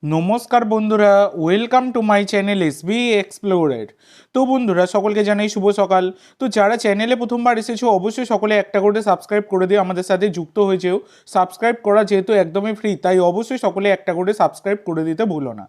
নমস্কার বন্ধুরা, welcome to my channel SB explorer. তো বন্ধুরা, সকলকে জানাই শুভ সকাল। তো যারা চ্যানেলে প্রথমবার এসেছো অবশ্যই সকলে একটা করে সাবস্ক্রাইব করে দিয়ে আমাদের সাথে যুক্ত হয়েছেও। সাবস্ক্রাইব করা যেহেতু একদমই ফ্রি, তাই অবশ্যই সকলে একটা করে সাবস্ক্রাইব করে দিতে ভুলো না।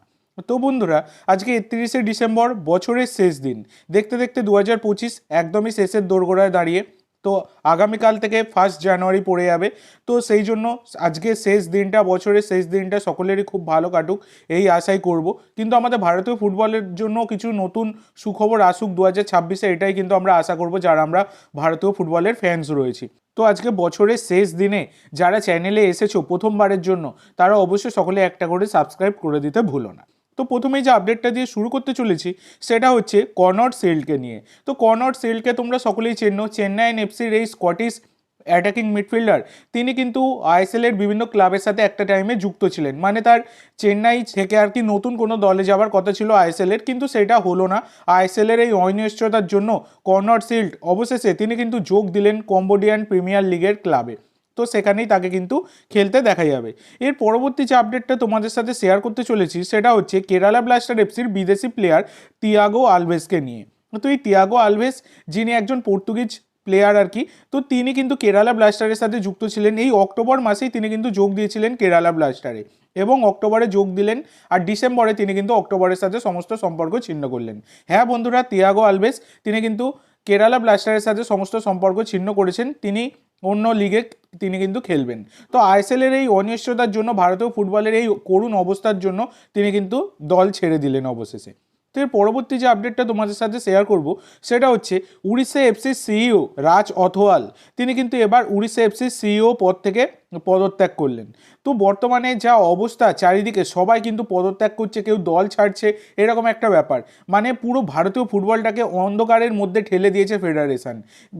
তো বন্ধুরা, আজকে 31শে ডিসেম্বর, বছরের শেষ দিন। দেখতে দেখতে 2025 একদমই শেষের দোরগোড়ায় দাঁড়িয়ে। তো আগামীকাল থেকে 1 জানুয়ারি পড়ে যাবে। তো সেই জন্য আজকে শেষ দিনটা, বছরের শেষ দিনটা সকলেরই খুব ভালো কাটুক এই আশাই করব। কিন্তু আমাদের ভারতীয় ফুটবলের জন্য কিছু নতুন সুখবর আসুক 2026-এ, এটাই কিন্তু আমরা আশা করব যারা আমরা ভারতীয় ফুটবলের ফ্যান্স রয়েছি। তো আজকে বছরের শেষ দিনে যারা চ্যানেলে এসেছো প্রথমবারের জন্য, তারা অবশ্যই সকলে একটা করে সাবস্ক্রাইব করে দিতে ভুলো না। তো প্রথমেই যে আপডেটটা দিয়ে শুরু করতে চলেছি সেটা হচ্ছে কনর্ড শিল্ডকে নিয়ে। তো কনর্ড শিল্ডকে তোমরা সকলেই চেনো, চেন্নাইন এফসির এই স্কটিশ অ্যাটাকিং মিডফিল্ডার। তিনি কিন্তু আইএসএল এর বিভিন্ন ক্লাবের সাথে একটা টাইমে যুক্ত ছিলেন, মানে তার চেন্নাই থেকে আর কি নতুন কোনো দলে যাওয়ার কথা ছিল আইএসএল এর, কিন্তু সেটা হলো না। আইএসএল এর এই অনিশ্চয়তার জন্য কনর্ড শিল্ড অবশেষে তিনি কিন্তু যোগ দিলেন কম্বোডিয়ান প্রিমিয়ার লিগের ক্লাবে। তো সেখানেই তাকে কিন্তু খেলতে দেখা যাবে। এর পরবর্তী যে আপডেটটা তোমাদের সাথে শেয়ার করতে চলেছি সেটা হচ্ছে কেরালা ব্লাস্টার এফসির বিদেশি প্লেয়ার তিয়াগো আলভেসকে নিয়ে। তো এই তিয়াগো আলভেস, যিনি একজন পর্তুগিজ প্লেয়ার আর কি, তো তিনি কিন্তু কেরালা ব্লাস্টারের সাথে যুক্ত ছিলেন। এই অক্টোবর মাসেই তিনি কিন্তু যোগ দিয়েছিলেন কেরালা ব্লাস্টারে, এবং অক্টোবরে যোগ দিলেন। আর ডিসেম্বরে তিনি কিন্তু অক্টোবরের সাথে সমস্ত সম্পর্ক ছিন্ন করলেন। হ্যাঁ বন্ধুরা, তিয়াগো আলভেস তিনি কিন্তু কেরালা ব্লাস্টারের সাথে সমস্ত সম্পর্ক ছিন্ন করেছেন। তিনি অন্য লিগে তিনি কিন্তু খেলবেন। তো আইএসএল এর এই অনিশ্চয়তার জন্য, ভারতীয় ফুটবলের এই করুণ অবস্থার জন্য তিনি কিন্তু দল ছেড়ে দিলেন অবশেষে। তো এর পরবর্তী যে আপডেটটা তোমাদের সাথে শেয়ার করব সেটা হচ্ছে উড়িষ্যা এফসির সিইও রাজ অথওয়াল। তিনি কিন্তু এবার উড়িষ্যা এফসির সিইও পদ থেকে পদত্যাগ করলেন। তো বর্তমানে যা অবস্থা চারিদিকে, সবাই কিন্তু পদত্যাগ করছে, কেউ দল ছাড়ছে, এরকম একটা ব্যাপার। মানে পুরো ভারতীয় ফুটবলটাকে অন্ধকারের মধ্যে ঠেলে দিয়েছে ফেডারেশন।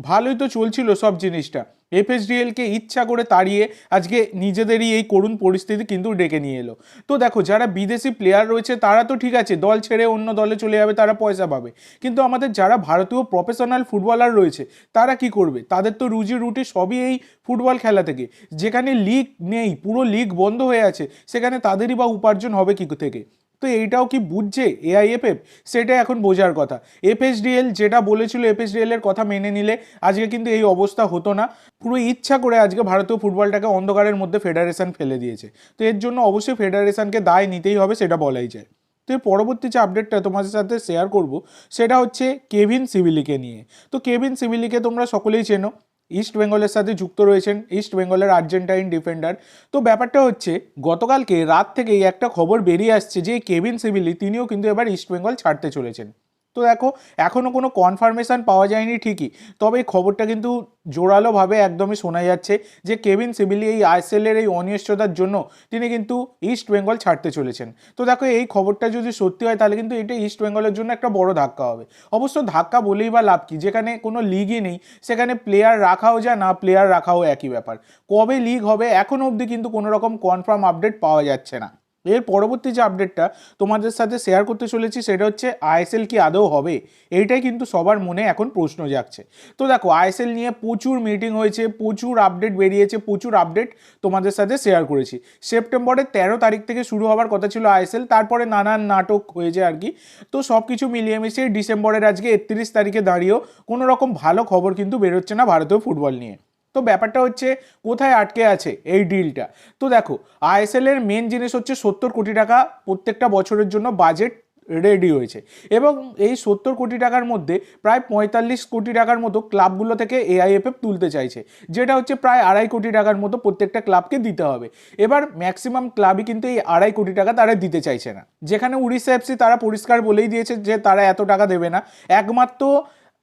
ভালোই তো চলছিল সব জিনিসটা, এফএসডিএলকে ইচ্ছা করে তাড়িয়ে আজকে নিজেদেরই এই করুণ পরিস্থিতি কিন্তু ডেকে নিয়ে এলো। তো দেখো, যারা বিদেশি প্লেয়ার রয়েছে তারা তো ঠিক আছে, দল ছেড়ে অন্য দলে চলে যাবে, তারা পয়সা পাবে। কিন্তু আমাদের যারা ভারতীয় প্রফেশনাল ফুটবলার রয়েছে তারা কি করবে? তাদের তো রুজি রুটি সবই এই ফুটবল খেলা থেকে। যেখানে লিগ নেই, পুরো লিগ বন্ধ হয়ে আছে, সেখানে তাদেরই বা উপার্জন হবে কি থেকে? তো এইটাও কি বুঝছে এআইএফএফ? সেটা এখন বোঝার কথা। এফএসডিএল যেটা বলেছিল, এফএসডিএল এর কথা মেনে নিলে আজকে কিন্তু এই অবস্থা হতো না। পুরো ইচ্ছা করে আজকে ভারতীয় ফুটবলটাকে অন্ধকারের মধ্যে ফেডারেশন ফেলে দিয়েছে। তো এর জন্য অবশ্যই ফেডারেশনকে দায় নিতেই হবে, সেটা বলাই যায়। তো এর পরবর্তী যে আপডেটটা তোমাদের সাথে শেয়ার করব সেটা হচ্ছে কেভিন সিভিলিকে নিয়ে। তো কেভিন সিভিলিকে তোমরা সকলেই চেনো, ইস্ট বেঙ্গলের সাথে যুক্ত রয়েছেন, ইস্ট বেঙ্গলের আর্জেন্টাইন ডিফেন্ডার। তো ব্যাপারটা হচ্ছে, গতকালকে রাত থেকেই একটা খবর বেরিয়ে আসছে যে কেভিন সিভিলি তিনিও কিন্তু এবার ইস্ট বেঙ্গল ছাড়তে চলেছেন। তো দেখো, এখনও কোনো কনফার্মেশন পাওয়া যায়নি ঠিকই, তবে এই খবরটা কিন্তু জোরালোভাবে একদমই শোনা যাচ্ছে যে কেভিন সিভিলি এই আইএসএল এর এই অনিশ্চয়তার জন্য তিনি কিন্তু ইস্ট বেঙ্গল ছাড়তে চলেছেন। তো দেখো, এই খবরটা যদি সত্যি হয় তাহলে কিন্তু এটা ইস্ট বেঙ্গলের জন্য একটা বড় ধাক্কা হবে। অবশ্য ধাক্কা বলেই বা লাভ কি, যেখানে কোনো লিগই নেই সেখানে প্লেয়ার রাখাও যায় না, প্লেয়ার রাখাও একই ব্যাপার। কবে লিগ হবে এখনও অবধি কিন্তু কোনো রকম কনফার্ম আপডেট পাওয়া যাচ্ছে না। এর পরবর্তী যে আপডেটটা তোমাদের সাথে শেয়ার করতে চলেছি সেটা হচ্ছে আইএসএল কি আদৌ হবে? এইটাই কিন্তু সবার মনে এখন প্রশ্ন জাগছে। তো দেখো, আইএসএল নিয়ে প্রচুর মিটিং হয়েছে, প্রচুর আপডেট বেরিয়েছে, প্রচুর আপডেট তোমাদের সাথে শেয়ার করেছি। সেপ্টেম্বরের 13 তারিখ থেকে শুরু হওয়ার কথা ছিল আইএসএল, তারপরে নানান নাটক হয়েছে আর কি। তো সব কিছু মিলিয়ে মিশিয়ে ডিসেম্বরের আজকে 31 তারিখে দাঁড়িয়েও কোনো রকম ভালো খবর কিন্তু বেরোচ্ছে না ভারতীয় ফুটবল নিয়ে। তো ব্যাপারটা হচ্ছে, কোথায় আটকে আছে এই ডিলটা? তো দেখো, আইএসএল এর মেন জিনিস হচ্ছে 70 কোটি টাকা প্রত্যেকটা বছরের জন্য বাজেট রেডি হয়েছে, এবং এই 70 কোটি টাকার মধ্যে প্রায় 45 কোটি টাকার মতো ক্লাবগুলো থেকে এআইএফএফ তুলতে চাইছে, যেটা হচ্ছে প্রায় 2.5 কোটি টাকার মতো প্রত্যেকটা ক্লাবকে দিতে হবে। এবার ম্যাক্সিমাম ক্লাবই কিন্তু এই 2.5 কোটি টাকা তারা দিতে চাইছে না, যেখানে উড়িষ্যা এফসি তারা পরিষ্কার বলেই দিয়েছে যে তারা এত টাকা দেবে না। একমাত্র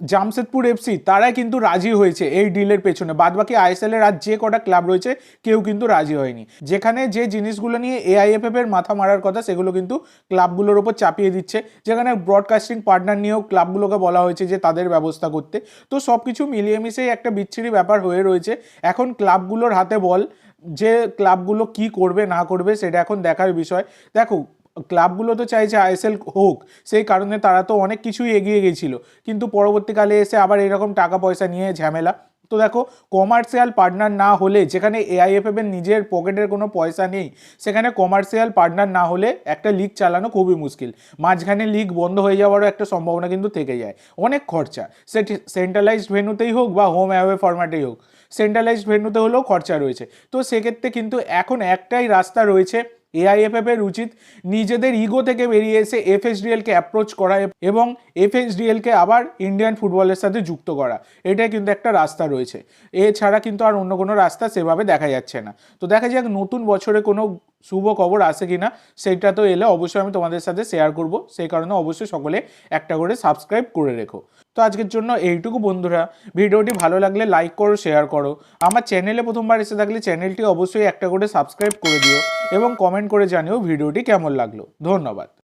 জামশেদপুর এফসি তারাই কিন্তু রাজি হয়েছে এই ডিলের পেছনে, বাদবাকি আইএসএল এর আর যে কটা ক্লাব রয়েছে কেউ কিন্তু রাজি হয়নি। যেখানে যে জিনিসগুলো নিয়ে এআইএফএফ এর মাথা মারার কথা সেগুলো কিন্তু ক্লাবগুলোর ওপর চাপিয়ে দিচ্ছে, যেখানে ব্রডকাস্টিং পার্টনার নিয়েও ক্লাবগুলোকে বলা হয়েছে যে তাদের ব্যবস্থা করতে। তো সব কিছু মিলিয়ে মিশিয়ে একটা বিচ্ছিরি ব্যাপার হয়ে রয়েছে। এখন ক্লাবগুলোর হাতে বল, যে ক্লাবগুলো কি করবে না করবে সেটা এখন দেখার বিষয়। দেখো, ক্লাবগুলো তো চাইছে আইএসএল হোক, সেই কারণে তারা তো অনেক কিছুই এগিয়ে গেছিল, কিন্তু পরবর্তীকালে এসে আবার এরকম টাকা পয়সা নিয়ে ঝামেলা। তো দেখো কমার্শিয়াল পার্টনার না হলে, যেখানে এআইএফএফ এর নিজের পকেটের কোনো পয়সা নেই, সেখানে কমার্শিয়াল পার্টনার না হলে একটা লিগ চালানো খুবই মুশকিল। মাঝখানে লিগ বন্ধ হয়ে যাওয়ারও একটা সম্ভাবনা কিন্তু থেকে যায়। অনেক খরচা, সেন্ট্রালাইজড ভেন্যুতেই হোক বা হোম অ্যাওয়ে ফরম্যাটেই হোক, সেন্ট্রালাইজড ভেন্যুতে হলেও খরচা রয়েছে। তো সেক্ষেত্রে কিন্তু এখন একটাই রাস্তা রয়েছে, এআইএফএফ এর উচিত নিজেদের ইগো থেকে বেরিয়ে এসে এফএসডিএলকে অ্যাপ্রোচ করা এবং এফএসডিএলকে আবার ইন্ডিয়ান ফুটবলের সাথে যুক্ত করা। এটাই কিন্তু একটা রাস্তা রয়েছে, এছাড়া কিন্তু আর অন্য কোনো রাস্তা সেভাবে দেখা যাচ্ছে না। তো দেখা যাক নতুন বছরে কোনো শুভ খবর আসে কিনা, সেটা তো এলে অবশ্যই আমি তোমাদের সাথে শেয়ার করব। সেই কারণে অবশ্যই সকলে একটা করে সাবস্ক্রাইব করে রেখো। তো আজকের জন্য এইটুকু বন্ধুরা, ভিডিওটি ভালো লাগলে লাইক করো, শেয়ার করো। আমার চ্যানেলে প্রথমবার এসে থাকলে চ্যানেলটি অবশ্যই একটা করে সাবস্ক্রাইব করে দিও এবং কমেন্ট করে জানিও ভিডিওটি কেমন লাগলো। ধন্যবাদ।